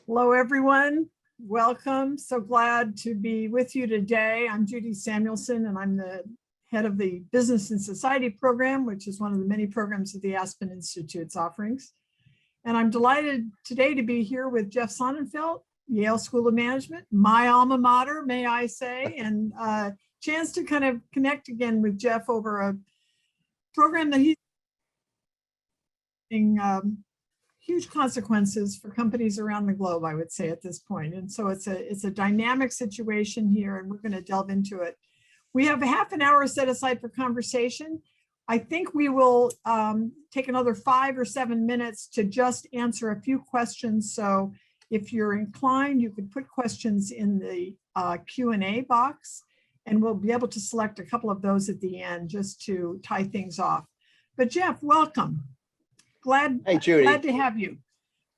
Hello, everyone. Welcome. So glad to be with you today. I'm Judy Samuelson, and I'm the head of the Business and Society program, which is one of the many programs of the Aspen Institute's offerings. And I'm delighted today to be here with Jeff Sonnenfeld, Yale School of Management, my alma mater, may I say, and a chance to kind of connect again with Jeff over a program that he's huge consequences for companies around the globe, I would say, at this point. And so it's a dynamic situation here, and we're going to delve into it. We have a half an hour set aside for conversation. I think we will take another 5 or 7 minutes to just answer a few questions. So if you're inclined, you could put questions in the Q&A box, and we'll be able to select a couple of those at the end just to tie things off. But Jeff, welcome. Hey, Judy. Glad to have you.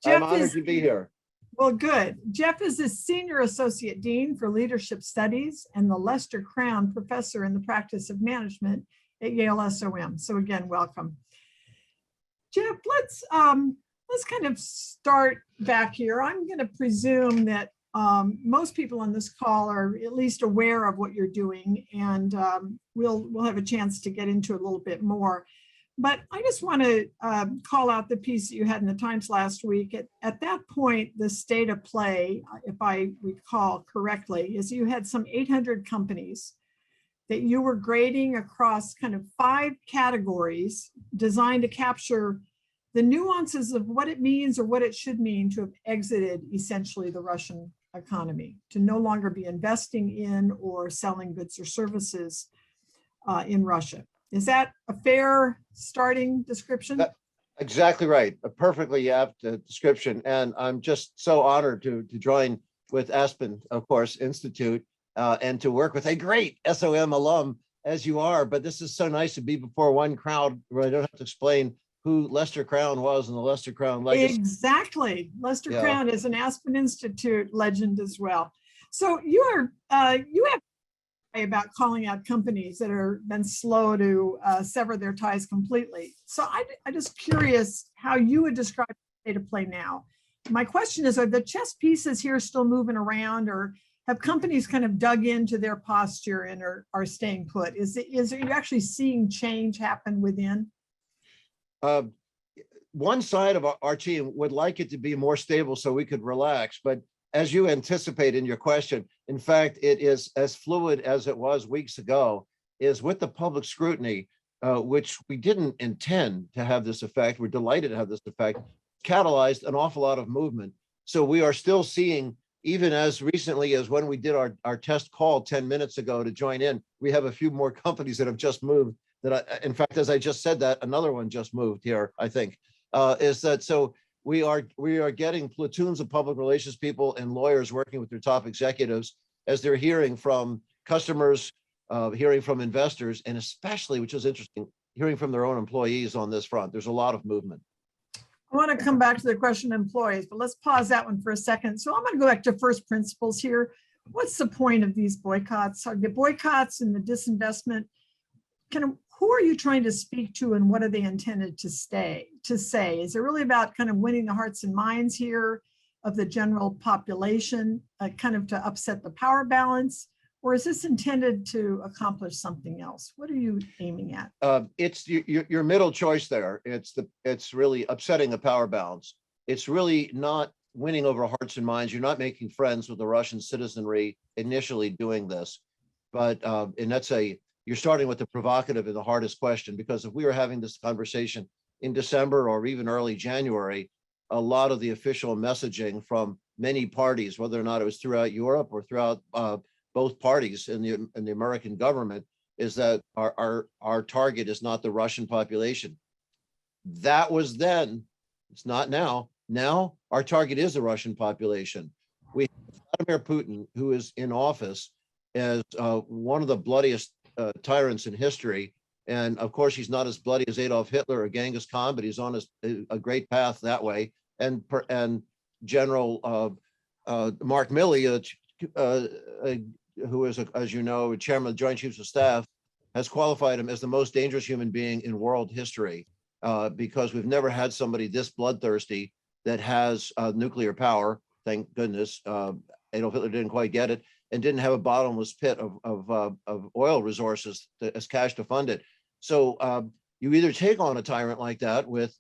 Jeff I'm honored to be here. Well, good. Jeff is the Senior Associate Dean for Leadership Studies and the Lester Crown Professor in the Practice of Management at Yale SOM. So again, welcome. Jeff, let's kind of start back here. I'm going to presume that most people on this call are at least aware of what you're doing, and we'll have a chance to get into it a little bit more. But I just want to call out the piece that you had in the Times last week. At that point, the state of play, if I recall correctly, is you had some 800 companies that you were grading across kind of 5 categories designed to capture the nuances of what it means or what it should mean to have exited essentially the Russian economy, to no longer be investing in or selling goods or services in Russia. Is that a fair starting description? Exactly right. A perfectly apt description. And I'm just so honored to join with Aspen, of course, Institute, and to work with a great SOM alum as you are. But this is so nice to be before one crowd where I don't have to explain who Lester Crown was and the Lester Crown legacy. Exactly. Lester Crown is an Aspen Institute legend as well. So you have about calling out companies that are been slow to sever their ties completely. So I'm just curious how you would describe the state of play now. My question is, are the chess pieces here still moving around, or have companies kind of dug into their posture and are staying put? Are you actually seeing change happen within? One side of our team would like it to be more stable so we could relax, but as you anticipate in your question, in fact, it is as fluid as it was weeks ago, is with the public scrutiny, which we didn't intend to have this effect. We're delighted to have this effect, catalyzed an awful lot of movement. So we are still seeing, even as recently as when we did our test call 10 minutes ago to join in, we have a few more companies that have just moved. In fact, as I just said that, another one just moved here, I think, so we are getting platoons of public relations people and lawyers working with their top executives as they're hearing from customers, hearing from investors, and especially, which is interesting, hearing from their own employees on this front. There's a lot of movement. I want to come back to the question of employees, but let's pause that one for a second. So I'm going to go back to first principles here. What's the point of these boycotts? Are the boycotts and the disinvestment, who are you trying to speak to, and what are they intended to say? Is it really about kind of winning the hearts and minds here of the general population, kind of to upset the power balance, or is this intended to accomplish something else? What are you aiming at? It's your middle choice there. It's really upsetting the power balance. It's really not winning over hearts and minds. You're not making friends with the Russian citizenry initially doing this, but and you're starting with the provocative and the hardest question, because if we were having this conversation in December or even early January, a lot of the official messaging from many parties, whether or not it was throughout Europe or throughout both parties in the American government, is that our target is not the Russian population. That was then, it's not now. Now our target is the Russian population. We have Vladimir Putin, who is in office as one of the bloodiest tyrants in history. And of course, he's not as bloody as Adolf Hitler or Genghis Khan, but he's on a great path that way. And General Mark Milley, who is, as you know, chairman of the Joint Chiefs of Staff, has qualified him as the most dangerous human being in world history, because we've never had somebody this bloodthirsty that has nuclear power. thank goodness. Adolf Hitler didn't quite get it and didn't have a bottomless pit of oil resources as cash to fund it. So you either take on a tyrant like that with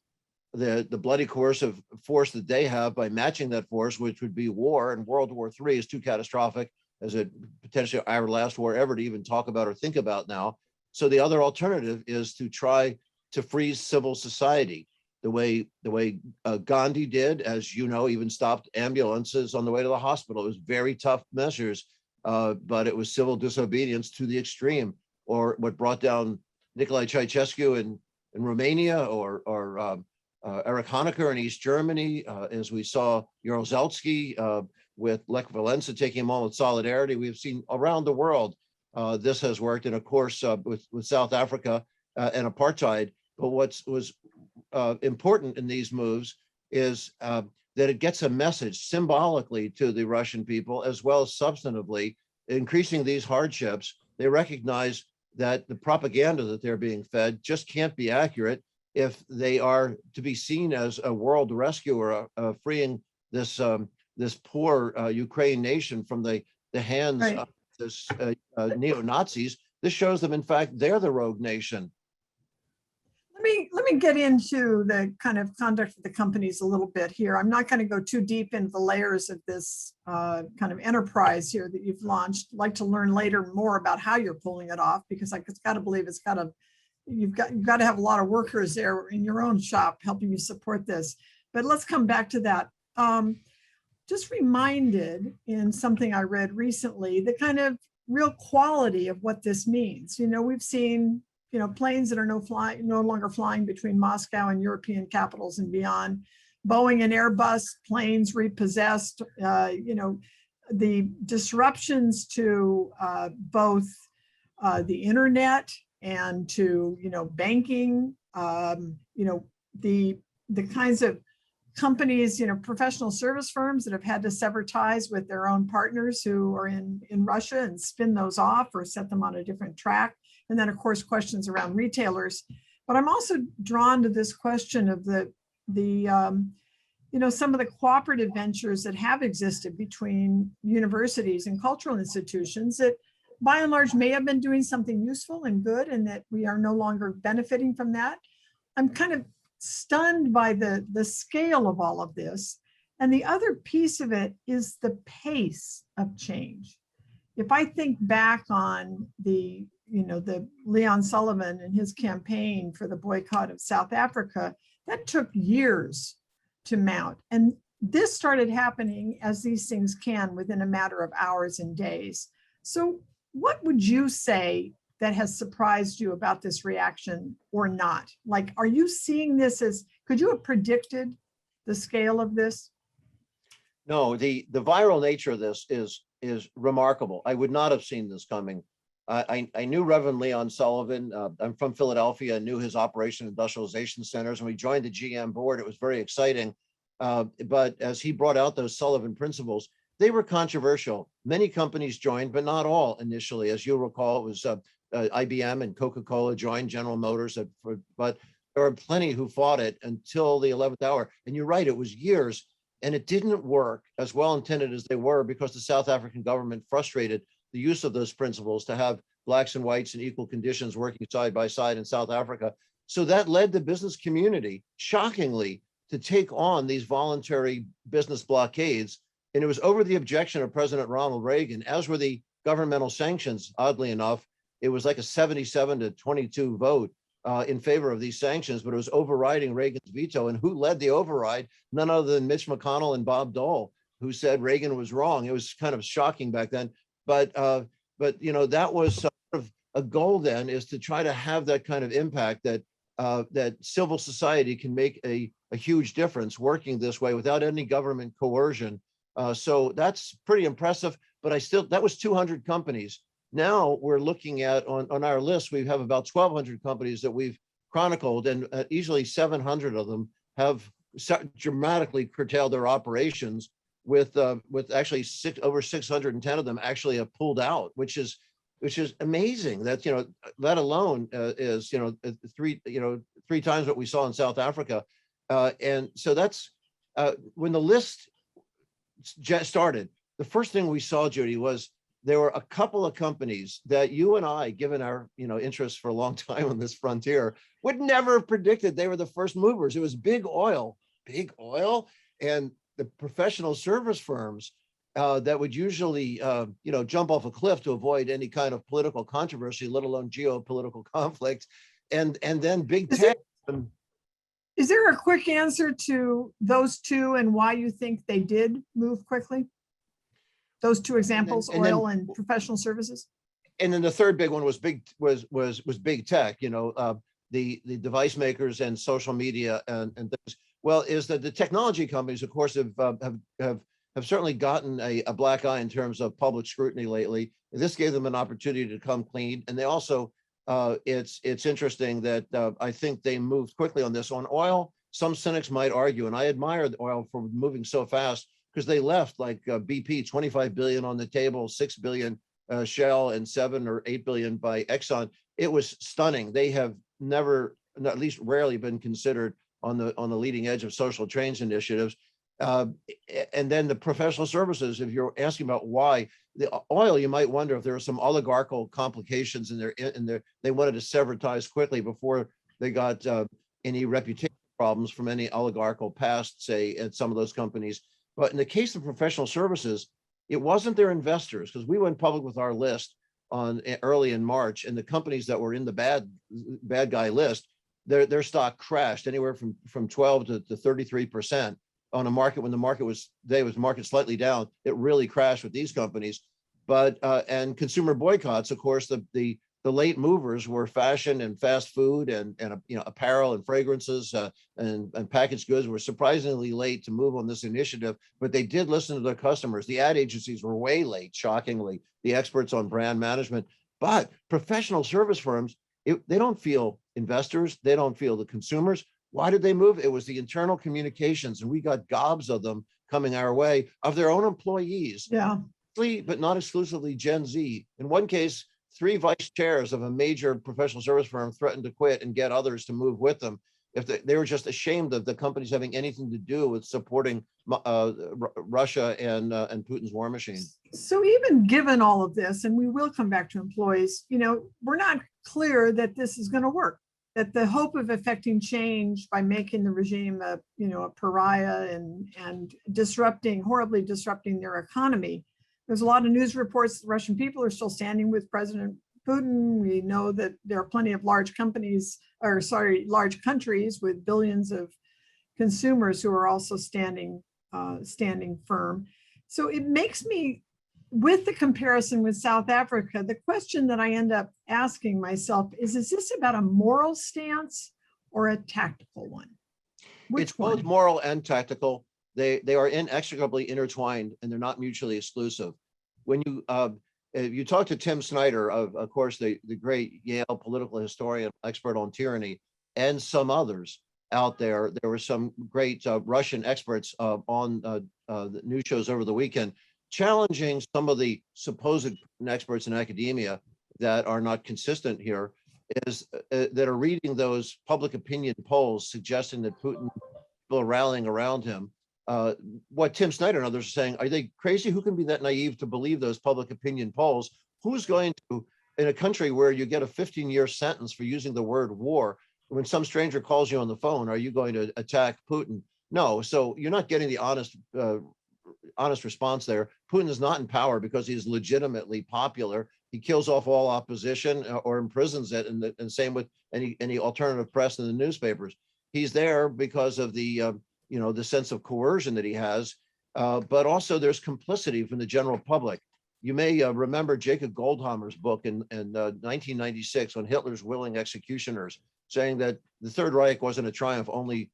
the bloody coercive force that they have by matching that force, which would be war, and World War III is too catastrophic as it potentially our last war ever to even talk about or think about now. So the other alternative is to try to freeze civil society the way Gandhi did, as you know, even stopped ambulances on the way to the hospital. It was very tough measures, but it was civil disobedience to the extreme. Or what brought down Nicolae Ceausescu in Romania, or Erich Honecker in East Germany, as we saw Jaruzelski with Lech Walesa taking him on with solidarity. We've seen around the world this has worked, and of course with South Africa and apartheid. But what was important in these moves is that it gets a message symbolically to the Russian people as well as substantively. Increasing these hardships, they recognize that the propaganda that they're being fed just can't be accurate if they are to be seen as a world rescuer, freeing this this poor Ukraine nation from the hands Right. of this neo-Nazis. This shows them, in fact, they're the rogue nation. Let me get into the kind of conduct of the companies a little bit here. I'm not going to go too deep into the layers of this kind of enterprise here that you've launched. I'd like to learn later more about how you're pulling it off, because I just got to believe you've got to have a lot of workers there in your own shop helping you support this. But let's come back to that. Just reminded in something I read recently, the kind of real quality of what this means. You know, we've seen planes that are no longer flying between Moscow and European capitals and beyond. Boeing and Airbus planes repossessed. The disruptions to both the internet and to banking. The kinds of companies, professional service firms that have had to sever ties with their own partners who are in Russia and spin those off or set them on a different track. And then, of course, questions around retailers. But I'm also drawn to this question of some of the cooperative ventures that have existed between universities and cultural institutions that, by and large, may have been doing something useful and good, and that we are no longer benefiting from that. I'm kind of stunned by the scale of all of this. And the other piece of it is the pace of change. If I think back on the Leon Sullivan and his campaign for the boycott of South Africa, that took years to mount. And this started happening, as these things can, within a matter of hours and days. So what would you say that has surprised you about this reaction or not? Like, are you seeing this could you have predicted the scale of this? No, the viral nature of this is remarkable. I would not have seen this coming. I knew Reverend Leon Sullivan. I'm from Philadelphia. I knew his operation industrialization centers. When we joined the GM board, it was very exciting. But as he brought out those Sullivan principles, they were controversial. Many companies joined, but not all initially. As you'll recall, it was IBM and Coca-Cola joined, General Motors, but there were plenty who fought it until the 11th hour. And you're right, it was years. And it didn't work as well intended as they were, because the South African government frustrated the use of those principles to have blacks and whites in equal conditions working side by side in South Africa. So that led the business community, shockingly, to take on these voluntary business blockades. And it was over the objection of President Ronald Reagan, as were the governmental sanctions. Oddly enough, it was like a 77-22 vote in favor of these sanctions, but it was overriding Reagan's veto. And who led the override? None other than Mitch McConnell and Bob Dole, who said Reagan was wrong. It was kind of shocking back then. But that was sort of a goal then, is to try to have that kind of impact that civil society can make a huge difference working this way without any government coercion. So that's pretty impressive. But that was 200 companies. Now we're looking at on our list, we have about 1,200 companies that we've chronicled, and easily 700 of them have dramatically curtailed their operations. With actually over 610 of them actually have pulled out, which is amazing. That let alone is three times what we saw in South Africa, and so that's when the list started, the first thing we saw, Judy, was there were a couple of companies that you and I, given our interests for a long time on this frontier, would never have predicted they were the first movers. It was big oil, and the professional service firms that would usually jump off a cliff to avoid any kind of political controversy, let alone geopolitical conflict, and then big tech. Is there a quick answer to those two and why you think they did move quickly? Those two examples, oil and professional services. And then the third big one was big tech. The device makers and social media and things. Well, is that the technology companies, of course, have certainly gotten a black eye in terms of public scrutiny lately. This gave them an opportunity to come clean, and they also. It's interesting that I think they moved quickly on this. On oil, some cynics might argue, and I admire the oil for moving so fast, because they left like BP, 25 billion on the table, 6 billion Shell, and 7 or 8 billion by Exxon. It was stunning. They have never, at least rarely, been considered on the leading edge of social change initiatives. And then the professional services, if you're asking about why, the oil, you might wonder if there are some oligarchical complications in their, they wanted to sever ties quickly before they got any reputation problems from any oligarchical past, say, at some of those companies. But in the case of professional services, it wasn't their investors, because we went public with our list early in March, and the companies that were in the bad guy list, their stock crashed anywhere from 12 to 33%. On a market when the market was slightly down, it really crashed with these companies. But and consumer boycotts, of course, the late movers were fashion and fast food and apparel and fragrances and packaged goods were surprisingly late to move on this initiative, but they did listen to their customers. The ad agencies were way late, shockingly, the experts on brand management. But professional service firms, they don't feel investors, they don't feel the consumers. Why did they move? It was the internal communications, and we got gobs of them coming our way of their own employees. Yeah. But not exclusively Gen Z. In one case, 3 vice chairs of a major professional service firm threatened to quit and get others to move with them if they were just ashamed of the companies having anything to do with supporting Russia and Putin's war machine. So even given all of this, and we will come back to employees, we're not clear that this is going to work. That the hope of effecting change by making the regime a pariah and horribly disrupting their economy. There's a lot of news reports that Russian people are still standing with President Putin. We know that there are plenty of large countries with billions of consumers who are also standing firm. So it makes me, with the comparison with South Africa, the question that I end up asking myself is this about a moral stance or a tactical one? It's both moral and tactical. They are inextricably intertwined, and they're not mutually exclusive. When you talk to Tim Snyder, of course, the great Yale political historian, expert on tyranny, and some others out there, there were some great Russian experts on the news shows over the weekend, challenging some of the supposed experts in academia that are not consistent here, is that are reading those public opinion polls suggesting that Putin will rallying around him. What Tim Snyder and others are saying, are they crazy? Who can be that naive to believe those public opinion polls? Who's going to, in a country where you get a 15-year sentence for using the word war, when some stranger calls you on the phone, are you going to attack Putin? No. So you're not getting the honest response there. Putin is not in power because he's legitimately popular. He kills off all opposition or imprisons it, and same with any alternative press in the newspapers. He's there because of the sense of coercion that he has, but also there's complicity from the general public. You may remember Jacob Goldhammer's book in 1996 on Hitler's willing executioners, saying that the Third Reich wasn't a triumph only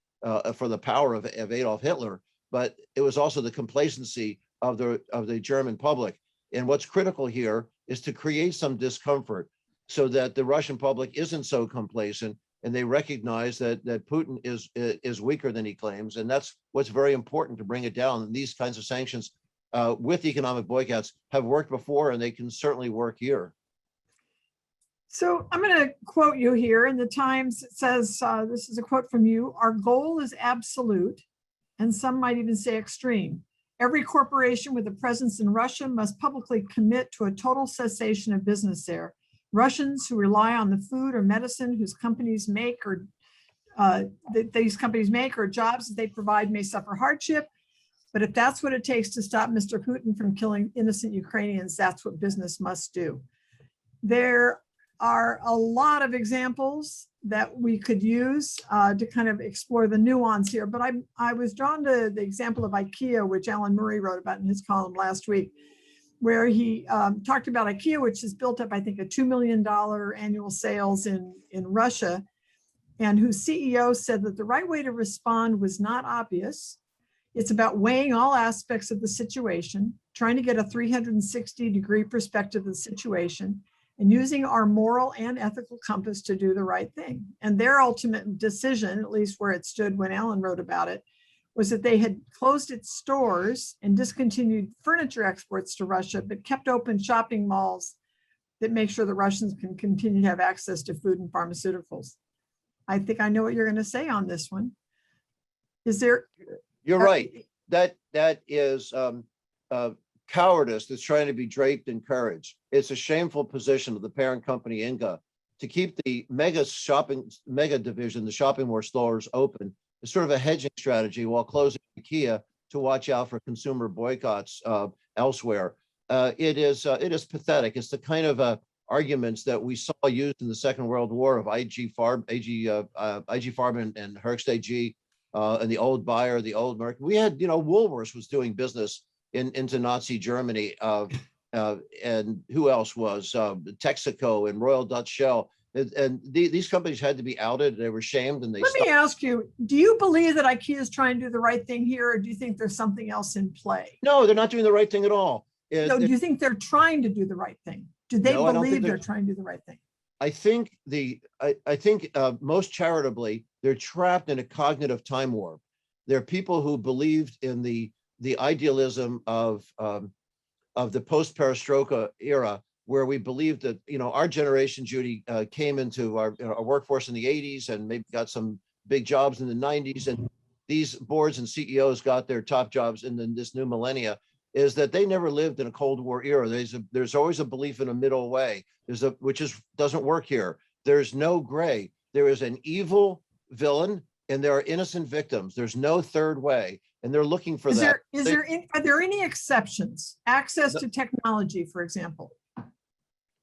for the power of Adolf Hitler, but it was also the complacency of the German public. And what's critical here is to create some discomfort so that the Russian public isn't so complacent, and they recognize that Putin is weaker than he claims, and that's what's very important to bring it down. And these kinds of sanctions with economic boycotts have worked before, and they can certainly work here. So I'm going to quote you here in the Times. It says, this is a quote from you: "Our goal is absolute, and some might even say extreme. Every corporation with a presence in Russia must publicly commit to a total cessation of business there. Russians who rely on the food or medicine whose companies make or these companies make or jobs that they provide may suffer hardship. But if that's what it takes to stop Mr. Putin from killing innocent Ukrainians, that's what business must do. There are a lot of examples that we could use to kind of explore the nuance here, but I was drawn to the example of IKEA, which Alan Murray wrote about in his column last week, where he talked about IKEA, which has built up, I think, a $2 million annual sales in Russia, and whose CEO said that the right way to respond was not obvious. It's about weighing all aspects of the situation, trying to get a 360-degree perspective of the situation, and using our moral and ethical compass to do the right thing. And their ultimate decision, at least where it stood when Alan wrote about it, was that they had closed its stores and discontinued furniture exports to Russia, but kept open shopping malls that make sure the Russians can continue to have access to food and pharmaceuticals. I think I know what you're going to say on this one. Is there? You're right. That is cowardice that's trying to be draped in courage. It's a shameful position of the parent company Inga to keep the mega division, the shopping mall stores open. It's sort of a hedging strategy while closing IKEA to watch out for consumer boycotts elsewhere. It is pathetic. It's the kind of arguments that we saw used in the Second World War of IG Farben and Herx AG and the old Bayer, the old Merck. We had, Woolworths was doing business into Nazi Germany, and who else was Texaco and Royal Dutch Shell, and these companies had to be outed. They were shamed, and they. Let me ask you: do you believe that IKEA is trying to do the right thing here, or do you think there's something else in play? No, they're not doing the right thing at all. No, do you think they're trying to do the right thing? Do they believe they're trying to do the right thing? I think I think most charitably, they're trapped in a cognitive time warp. They're people who believed in the idealism of the post-perestroika era, where we believed that, our generation, Judy, came into our workforce in the 80s and maybe got some big jobs in the 90s. And these boards and CEOs got their top jobs in this new millennia, is that they never lived in a Cold War era. There's always a belief in a middle way, doesn't work here. There's no gray. There is an evil villain and there are innocent victims. There's no third way. And they're looking for that. Are there any exceptions? Access to technology, for example.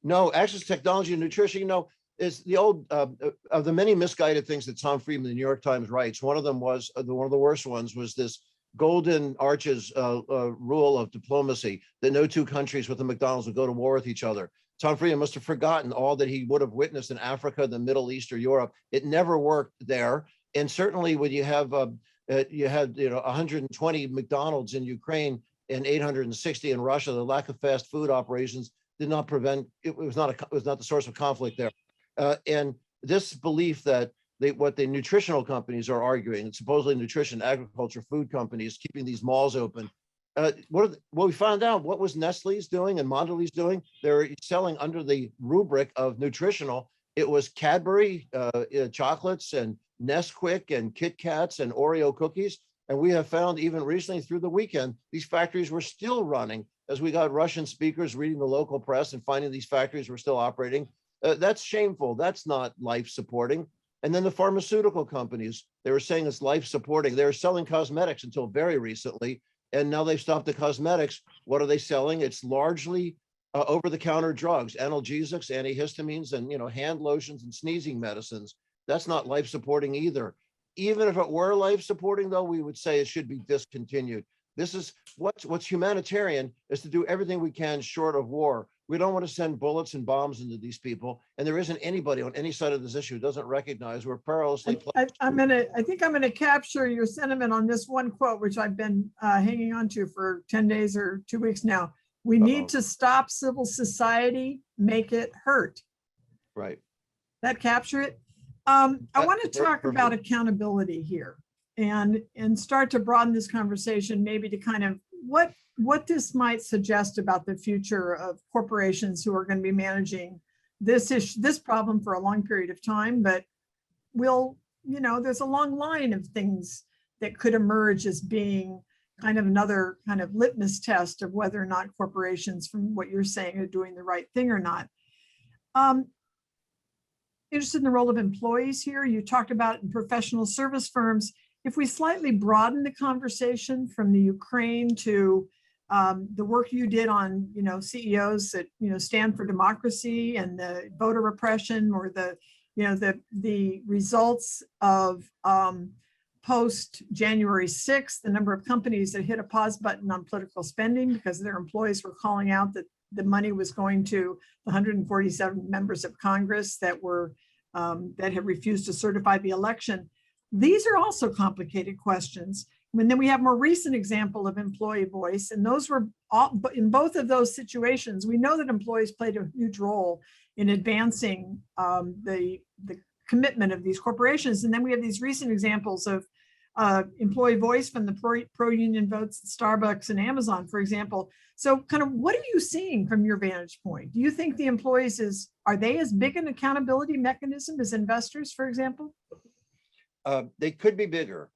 No, access to technology and nutrition, is the old, of the many misguided things that Tom Friedman, the New York Times writes, one of them was, one of the worst ones was this golden arches rule of diplomacy, that no two countries with a McDonald's would go to war with each other. Tom Friedman must have forgotten all that he would have witnessed in Africa, the Middle East, or Europe. It never worked there. And certainly when you have, 120 McDonald's in Ukraine and 860 in Russia, the lack of fast food operations did not prevent, it was not the source of conflict there. And this belief that what the nutritional companies are arguing, and supposedly nutrition, agriculture, food companies keeping these malls open. We found out what was Nestle's doing and Mondelez doing. They're selling under the rubric of nutritional. It was Cadbury chocolates and Nesquik and Kit Kats and Oreo cookies. And we have found even recently through the weekend, these factories were still running as we got Russian speakers reading the local press and finding these factories were still operating. That's shameful. That's not life supporting. And then the pharmaceutical companies, they were saying it's life supporting. They were selling cosmetics until very recently. And now they've stopped the cosmetics. What are they selling? It's largely over-the-counter drugs, analgesics, antihistamines, and hand lotions and sneezing medicines. That's not life supporting either. Even if it were life supporting, though, we would say it should be discontinued. This is what's humanitarian, is to do everything we can short of war. We don't want to send bullets and bombs into these people. And there isn't anybody on any side of this issue who doesn't recognize we're perilously. I think I'm gonna capture your sentiment on this one quote, which I've been hanging on to for 10 days or 2 weeks now. We need to stop civil society, make it hurt. Right. That capture it? I want to talk about accountability here and start to broaden this conversation, maybe to kind of what this might suggest about the future of corporations who are going to be managing this problem for a long period of time. But there's a long line of things that could emerge as being kind of another kind of litmus test of whether or not corporations, from what you're saying, are doing the right thing or not. Interested in the role of employees here. You talked about in professional service firms. If we slightly broaden the conversation from the Ukraine to the work you did on, CEOs that, stand for democracy and the voter repression, or the results of post January 6th, the number of companies that hit a pause button on political spending because their employees were calling out that the money was going to the 147 members of Congress that were that had refused to certify the election. These are also complicated questions. And then we have more recent example of employee voice, and those were all, but in both of those situations, we know that employees played a huge role in advancing the commitment of these corporations. And then we have these recent examples of employee voice from the pro-union votes at Starbucks and Amazon, for example. So kind of what are you seeing from your vantage point? Do you think the employees are they as big an accountability mechanism as investors, for example? They could be bigger.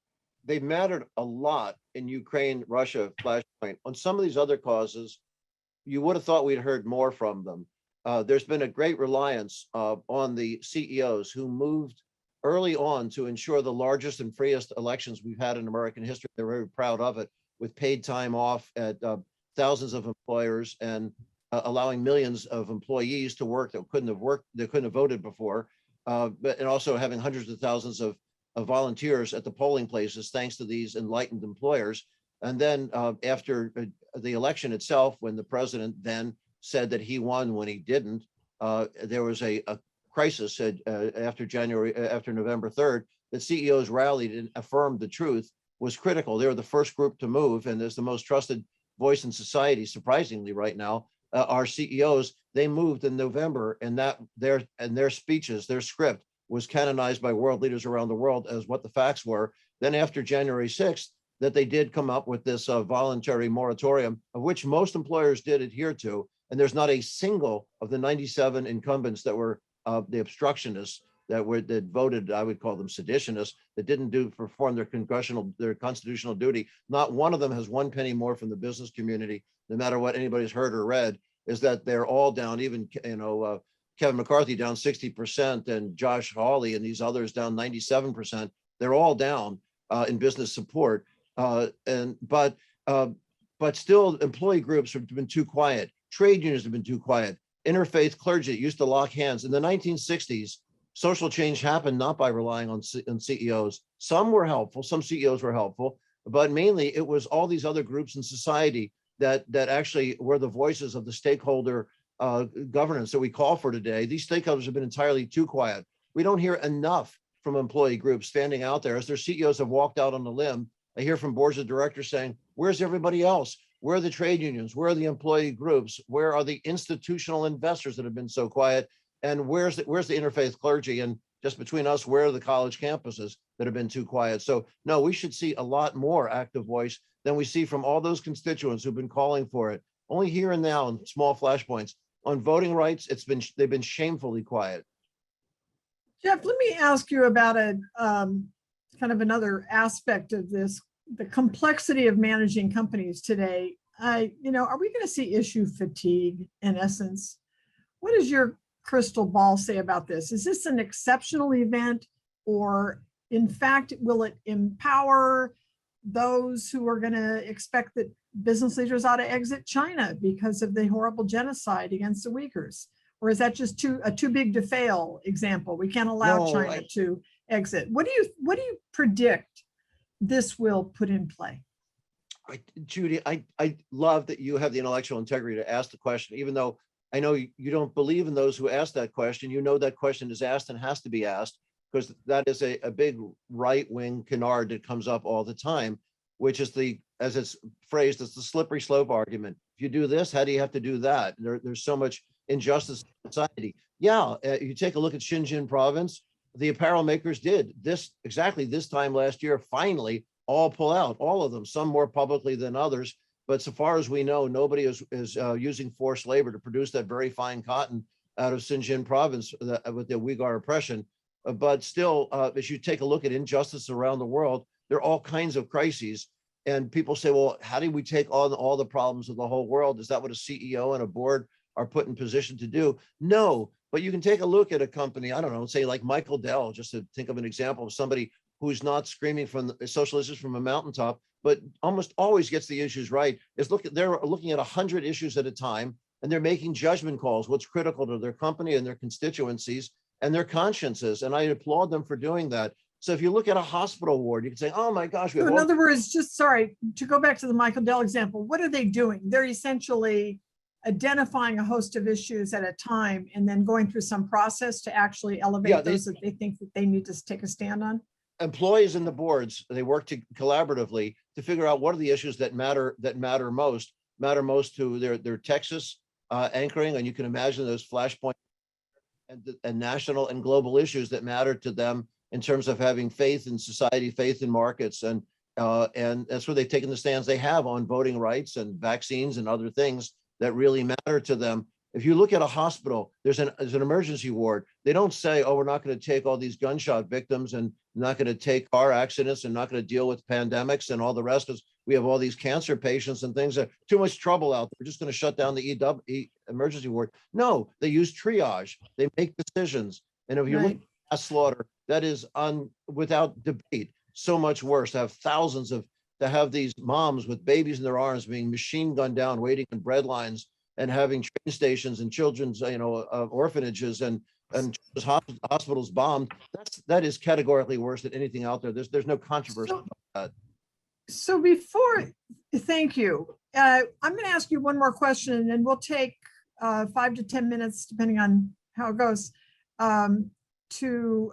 They mattered a lot in Ukraine, Russia, Flashpoint. On some of these other causes, you would have thought we'd heard more from them. There's been a great reliance on the CEOs who moved early on to ensure the largest and freest elections we've had in American history. They're very proud of it, with paid time off at thousands of employers and allowing millions of employees to work that couldn't have voted before, and also having hundreds of thousands of volunteers at the polling places, thanks to these enlightened employers. And then after the election itself, when the president then said that he won when he didn't, there was a crisis after November 3rd, that CEOs rallied and affirmed the truth was critical. They were the first group to move, and as the most trusted voice in society, surprisingly right now, our CEOs, they moved in November, and that their speeches, their script was canonized by world leaders around the world as what the facts were. Then after January 6th, that they did come up with this voluntary moratorium, of which most employers did adhere to. And there's not a single of the 97 incumbents that were the obstructionists that voted, I would call them seditionists, that didn't perform their constitutional duty. Not one of them has one penny more from the business community, no matter what anybody's heard or read, is that they're all down, even, Kevin McCarthy down 60%, and Josh Hawley and these others down 97%. They're all down in business support. But still, employee groups have been too quiet. Trade unions have been too quiet. Interfaith clergy used to lock hands. In the 1960s, social change happened not by relying on CEOs. Some were helpful, some CEOs were helpful, but mainly it was all these other groups in society that actually were the voices of the stakeholder governance that we call for today. These stakeholders have been entirely too quiet. We don't hear enough from employee groups standing out there as their CEOs have walked out on the limb. I hear from boards of directors saying, where's everybody else? Where are the trade unions? Where are the employee groups? Where are the institutional investors that have been so quiet? And where's the interfaith clergy? And just between us, where are the college campuses that have been too quiet? So no, we should see a lot more active voice than we see from all those constituents who've been calling for it. Only here and now in small flashpoints. On voting rights, they've been shamefully quiet. Jeff, let me ask you about a kind of another aspect of this, the complexity of managing companies today. Are we going to see issue fatigue in essence? What does your crystal ball say about this? Is this an exceptional event, or in fact, will it empower those who are going to expect that business leaders ought to exit China because of the horrible genocide against the Uyghurs? Or is that just too big to fail example? We can't allow China to exit. What do you predict this will put in play? Judy, I love that you have the intellectual integrity to ask the question, even though I know you don't believe in those who ask that question. You know that question is asked and has to be asked, because that is a big right-wing canard that comes up all the time, which is as it's phrased, it's the slippery slope argument. If you do this, how do you have to do that? There's so much injustice in society. Yeah, you take a look at Xinjiang province, the apparel makers did exactly this time last year, finally all pull out, all of them, some more publicly than others. But so far as we know, nobody is using forced labor to produce that very fine cotton out of Xinjiang province with the Uyghur oppression. But still, as you take a look at injustice around the world, there are all kinds of crises. And people say, well, how do we take on all the problems of the whole world? Is that what a CEO and a board are put in position to do? No, but you can take a look at a company, I don't know, say like Michael Dell, just to think of an example of somebody who's not screaming from the social issues from a mountaintop, but almost always gets the issues right. They're looking at 100 issues at a time, and they're making judgment calls, what's critical to their company and their constituencies and their consciences. And I applaud them for doing that. So if you look at a hospital ward, you can say, oh my gosh. So in other words, just sorry, to go back to the Michael Dell example, what are they doing? They're essentially identifying a host of issues at a time and then going through some process to actually elevate those that they think that they need to take a stand on. Employees in the boards, they work collaboratively to figure out what are the issues that matter most to their Texas anchoring. And you can imagine those flashpoint and national and global issues that matter to them in terms of having faith in society, faith in markets. And that's where they've taken the stands they have on voting rights and vaccines and other things that really matter to them. If you look at a hospital, there's an emergency ward. They don't say, oh, we're not going to take all these gunshot victims and not going to take car accidents and not going to deal with pandemics and all the rest, because we have all these cancer patients and things that too much trouble out there. We're just going to shut down the emergency ward. No, they use triage. They make decisions. And if you look at mass slaughter, that is without debate, so much worse to have these moms with babies in their arms being machine gunned down, waiting in bread lines, and having train stations and children's, orphanages and hospitals bombed. That is categorically worse than anything out there. There's no controversy about that. So thank you. I'm going to ask you one more question, and then we'll take 5 to 10 minutes, depending on how it goes, to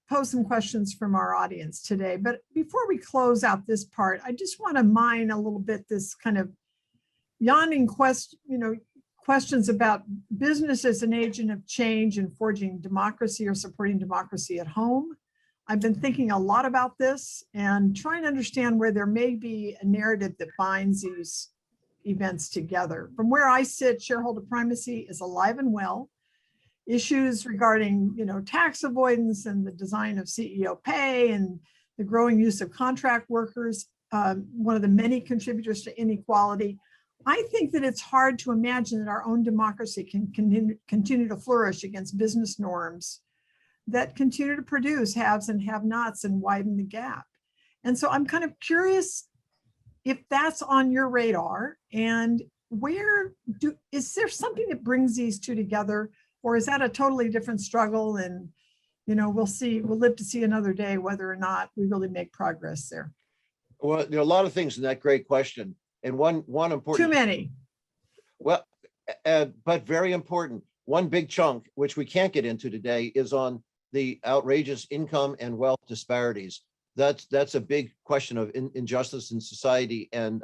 pose some questions from our audience today. But before we close out this part, I just want to mine a little bit this kind of yawning questions about business as an agent of change and forging democracy or supporting democracy at home. I've been thinking a lot about this and trying to understand where there may be a narrative that binds these events together. From where I sit, shareholder primacy is alive and well. Issues regarding, tax avoidance and the design of CEO pay and the growing use of contract workers, one of the many contributors to inequality. I think that it's hard to imagine that our own democracy can continue to flourish against business norms that continue to produce haves and have-nots and widen the gap. And so I'm kind of curious if that's on your radar, and is there something that brings these two together, or is that a totally different struggle? And, we'll live to see another day whether or not we really make progress there. Well, there are a lot of things in that great question. And one important. Too many. Well, but very important. One big chunk, which we can't get into today, is on the outrageous income and wealth disparities. That's a big question of injustice in society, and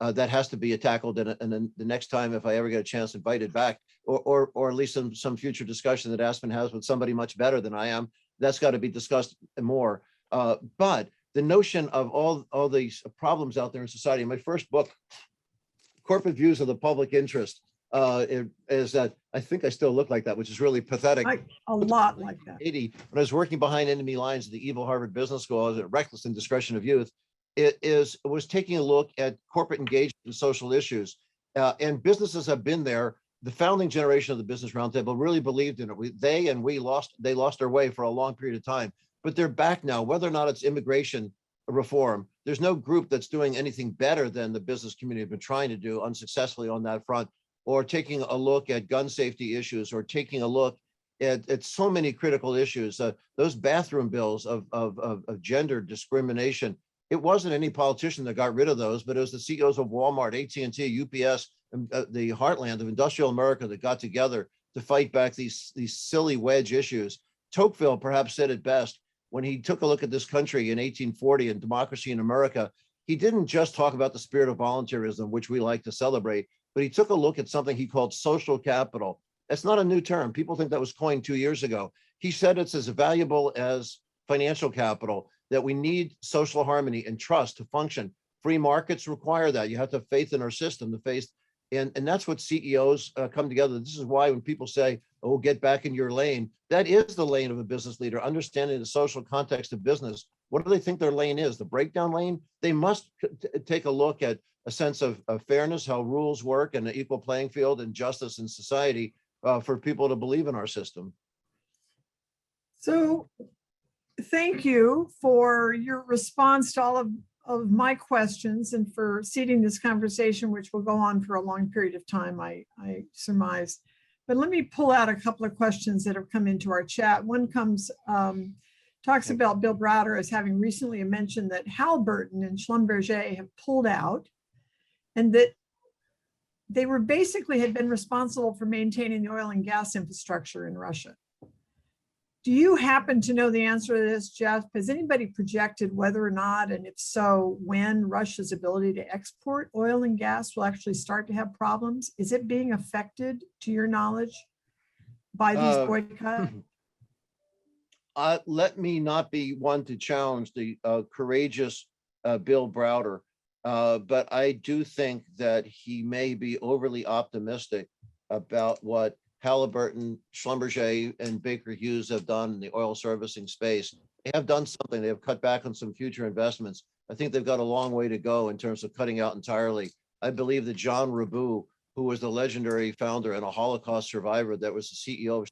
that has to be tackled. And then the next time, if I ever get a chance, invited back, or at least some future discussion that Aspen has with somebody much better than I am, that's got to be discussed more. But the notion of all these problems out there in society. In my first book, Corporate Views of the Public Interest, is that I think I still look like that, which is really pathetic. A lot like that. When I was working behind enemy lines at the evil Harvard Business School, I was at Reckless Indiscretion of Youth. It was taking a look at corporate engagement in social issues, and businesses have been there. The founding generation of the Business Roundtable really believed in it. They lost their way for a long period of time. But they're back now, whether or not it's immigration reform. There's no group that's doing anything better than the business community have been trying to do unsuccessfully on that front, or taking a look at gun safety issues, or taking a look at so many critical issues. Those bathroom bills of gender discrimination. It wasn't any politician that got rid of those, but it was the CEOs of Walmart, AT&T, UPS, and the heartland of industrial America that got together to fight back these silly wedge issues. Tocqueville perhaps said it best. When he took a look at this country in 1840 and democracy in America, he didn't just talk about the spirit of voluntarism, which we like to celebrate, but he took a look at something he called social capital. That's not a new term. People think that was coined 2 years ago. He said it's as valuable as financial capital, that we need social harmony and trust to function. Free markets require that. You have to have faith in our system, and that's what CEOs come together. This is why when people say, oh, get back in your lane, that is the lane of a business leader, understanding the social context of business, What do they think their lane is? The breakdown lane? They must take a look at a sense of fairness, how rules work, and an equal playing field and justice in society for people to believe in our system. So thank you for your response to all of my questions and for seeding this conversation, which will go on for a long period of time, I surmise. But let me pull out a couple of questions that have come into our chat. One talks about Bill Browder as having recently mentioned that Halliburton and Schlumberger have pulled out, and that they were basically had been responsible for maintaining the oil and gas infrastructure in Russia. Do you happen to know the answer to this, Jeff? Has anybody projected whether or not, and if so, when Russia's ability to export oil and gas will actually start to have problems? Is it being affected, to your knowledge, by these boycotts? Let me not be one to challenge the courageous Bill Browder, but I do think that he may be overly optimistic about what Halliburton, Schlumberger, and Baker Hughes have done in the oil servicing space. They have done something. They have cut back on some future investments. I think they've got a long way to go in terms of cutting out entirely. I believe that John Rabu, who was the legendary founder and a Holocaust survivor that was the CEO of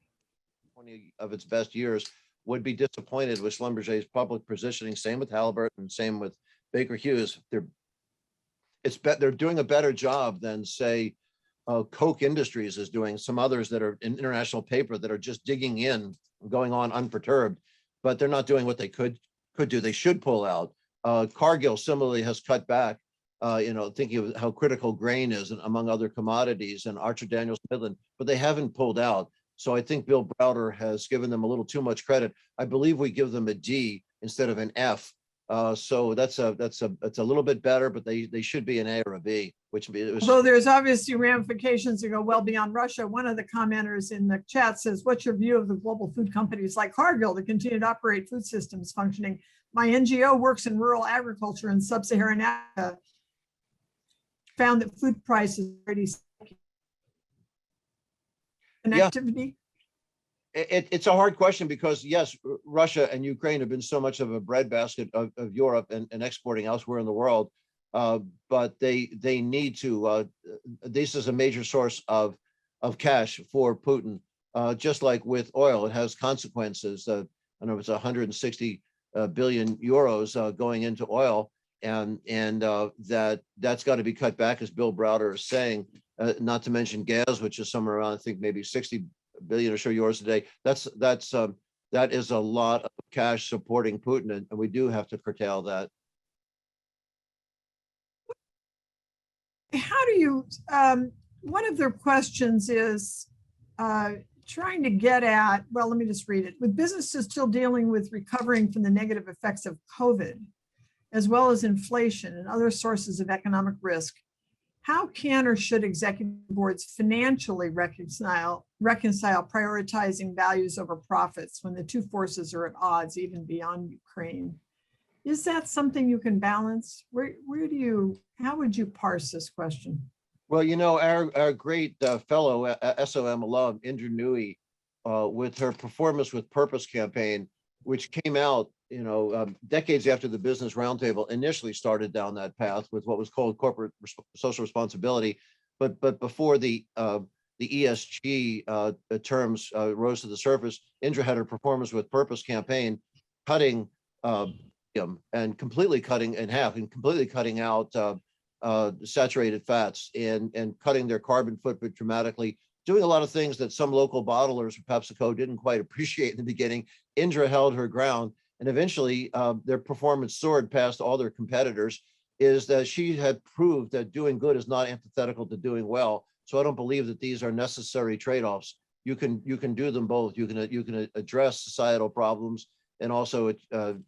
20 of its best years, would be disappointed with Schlumberger's public positioning. Same with Halliburton, same with Baker Hughes. They're doing a better job than, say, Koch Industries is doing, some others that are in international paper that are just digging in, going on unperturbed, but they're not doing what they could do. They should pull out. Cargill similarly has cut back, thinking of how critical grain is, among other commodities, and Archer Daniels Midland, but they haven't pulled out. So I think Bill Browder has given them a little too much credit. I believe we give them a D instead of an F. So that's a little bit better, but they should be an A or a B, which was. Although there's obviously ramifications that go well beyond Russia. One of the commenters in the chat says, what's your view of the global food companies like Cargill that continue to operate food systems functioning? My NGO works in rural agriculture in sub-Saharan Africa, found that food prices are already connectivity. It's a hard question because, yes, Russia and Ukraine have been so much of a breadbasket of Europe and exporting elsewhere in the world, but they need to. This is a major source of cash for Putin. Just like with oil, it has consequences. I know it's 160 billion euros going into oil, and that's got to be cut back, as Bill Browder is saying. Not to mention gas, which is somewhere around, I think, maybe 60 billion or so euros a day. That is a lot of cash supporting Putin, and we do have to curtail that. How do you? One of their questions is trying to get at. Well, let me just read it. With businesses still dealing with recovering from the negative effects of COVID, as well as inflation and other sources of economic risk, how can or should executive boards financially reconcile prioritizing values over profits when the two forces are at odds, even beyond Ukraine? Is that something you can balance? How would you parse this question? Well, our great fellow SOM alum, Indra Nooyi, with her Performance with Purpose campaign, which came out, decades after the Business Roundtable initially started down that path with what was called corporate social responsibility, but before the ESG terms rose to the surface, Indra had her Performance with Purpose campaign, cutting and completely cutting in half and completely cutting out saturated fats and cutting their carbon footprint dramatically, doing a lot of things that some local bottlers for PepsiCo didn't quite appreciate in the beginning. Indra held her ground, and eventually their performance soared past all their competitors. Is that she had proved that doing good is not antithetical to doing well. So I don't believe that these are necessary trade-offs. You can do them both. You can address societal problems and also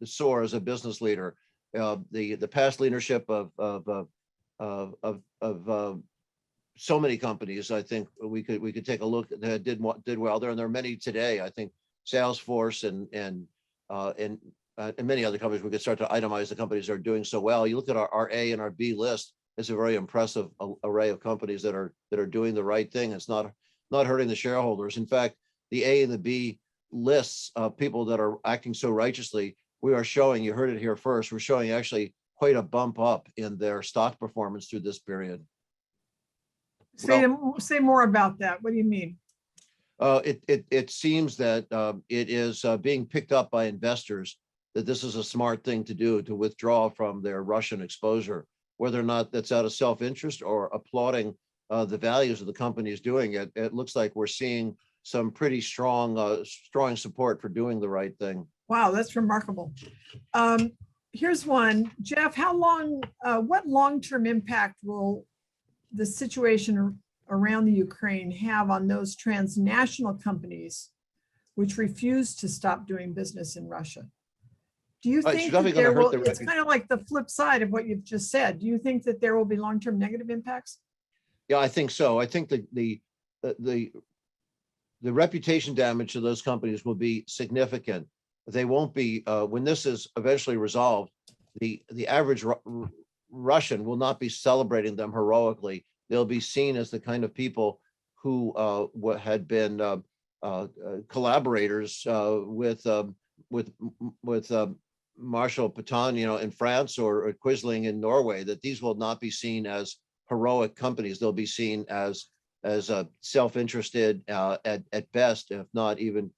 soar as a business leader. The past leadership of so many companies, I think we could take a look that did well there, and there are many today. I think Salesforce and many other companies. We could start to itemize the companies that are doing so well. You look at our A and our B list; it's a very impressive array of companies that are doing the right thing. It's not hurting the shareholders. In fact, the A and the B lists of people that are acting so righteously we are showing, you heard it here first, we're showing actually quite a bump up in their stock performance through this period. Say more about that. What do you mean? It seems that it is being picked up by investors that this is a smart thing to do, to withdraw from their Russian exposure, whether or not that's out of self-interest or applauding the values of the companies doing it. It looks like we're seeing some pretty strong support for doing the right thing. Wow, that's remarkable. Here's one, Jeff. What long-term impact will the situation around the Ukraine have on those transnational companies which refuse to stop doing business in Russia? Do you think that there will, it's kind of like the flip side of what you've just said. Do you think that there will be long-term negative impacts? Yeah, I think so. I think the reputation damage to those companies will be significant. They won't be, when this is eventually resolved, the average Russian will not be celebrating them heroically. They'll be seen as the kind of people who had been collaborators with Marshal Pétain, in France, or Quisling in Norway. That these will not be seen as heroic companies. They'll be seen as self-interested at best, if not even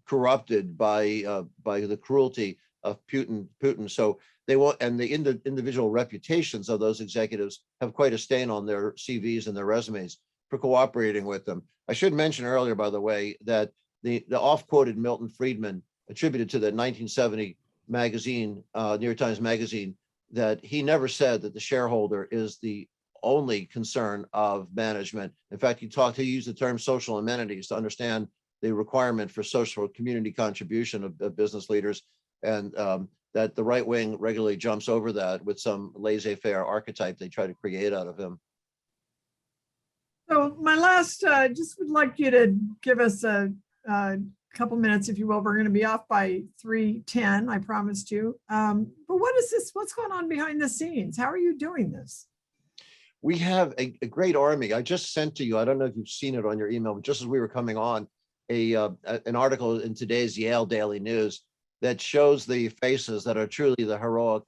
corrupted by the cruelty of Putin. So they won't, and the individual reputations of those executives have quite a stain on their CVs and their resumes for cooperating with them. I should mention earlier, by the way, that the oft-quoted Milton Friedman attributed to the 1970 magazine, New York Times Magazine, that he never said that the shareholder is the only concern of management. In fact, he used the term social amenities to understand the requirement for social community contribution of business leaders, and that the right wing regularly jumps over that with some laissez-faire archetype they try to create out of him. So my last, just would like you to give us a couple minutes, if you will. We're going to be off by 3:10, I promised you. But what is this? What's going on behind the scenes? How are you doing this? We have a great army. I just sent to you, I don't know if you've seen it on your email, but just as we were coming on, an article in today's Yale Daily News that shows the faces that are truly the heroic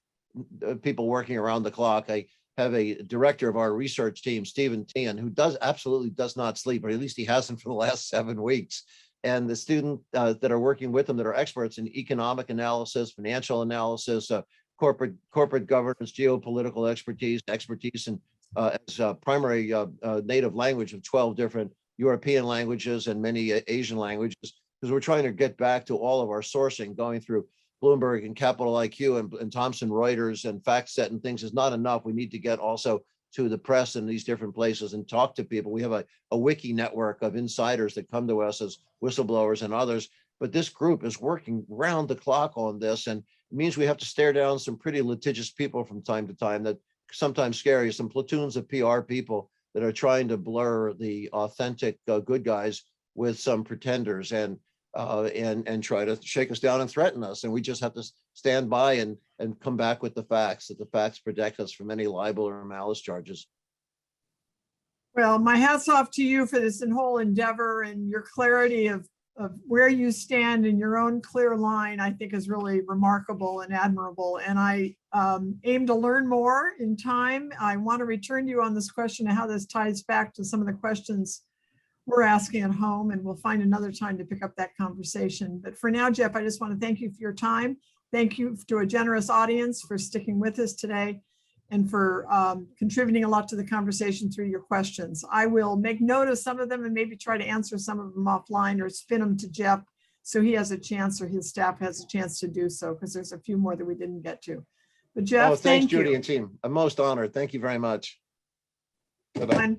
people working around the clock. I have a director of our research team, Stephen Tian, who absolutely does not sleep, or at least he hasn't for the last 7 weeks. And the students that are working with them that are experts in economic analysis, financial analysis, corporate governance, geopolitical expertise in as primary native language of 12 different European languages and many Asian languages, because we're trying to get back to all of our sourcing. Going through Bloomberg and Capital IQ and Thomson Reuters and FactSet and things is not enough. We need to get also to the press in these different places and talk to people. We have a wiki network of insiders that come to us as whistleblowers and others, but this group is working round the clock on this, and it means we have to stare down some pretty litigious people from time to time, that sometimes scary, some platoons of PR people that are trying to blur the authentic good guys with some pretenders and try to shake us down and threaten us. And we just have to stand by and come back with the facts, that the facts protect us from any libel or malice charges. Well, my hat's off to you for this whole endeavor, and your clarity of where you stand in your own clear line, I think, is really remarkable and admirable. And I aim to learn more in time. I want to return to you on this question of how this ties back to some of the questions we're asking at home, and we'll find another time to pick up that conversation. But for now, Jeff, I just want to thank you for your time. Thank you to a generous audience for sticking with us today and for contributing a lot to the conversation through your questions. I will make note of some of them and maybe try to answer some of them offline or spin them to Jeff so he has a chance, or his staff has a chance to do so, because there's a few more that we didn't get to. But Jeff, thanks, Judy and team. I'm most honored. Thank you very much. Bye-bye.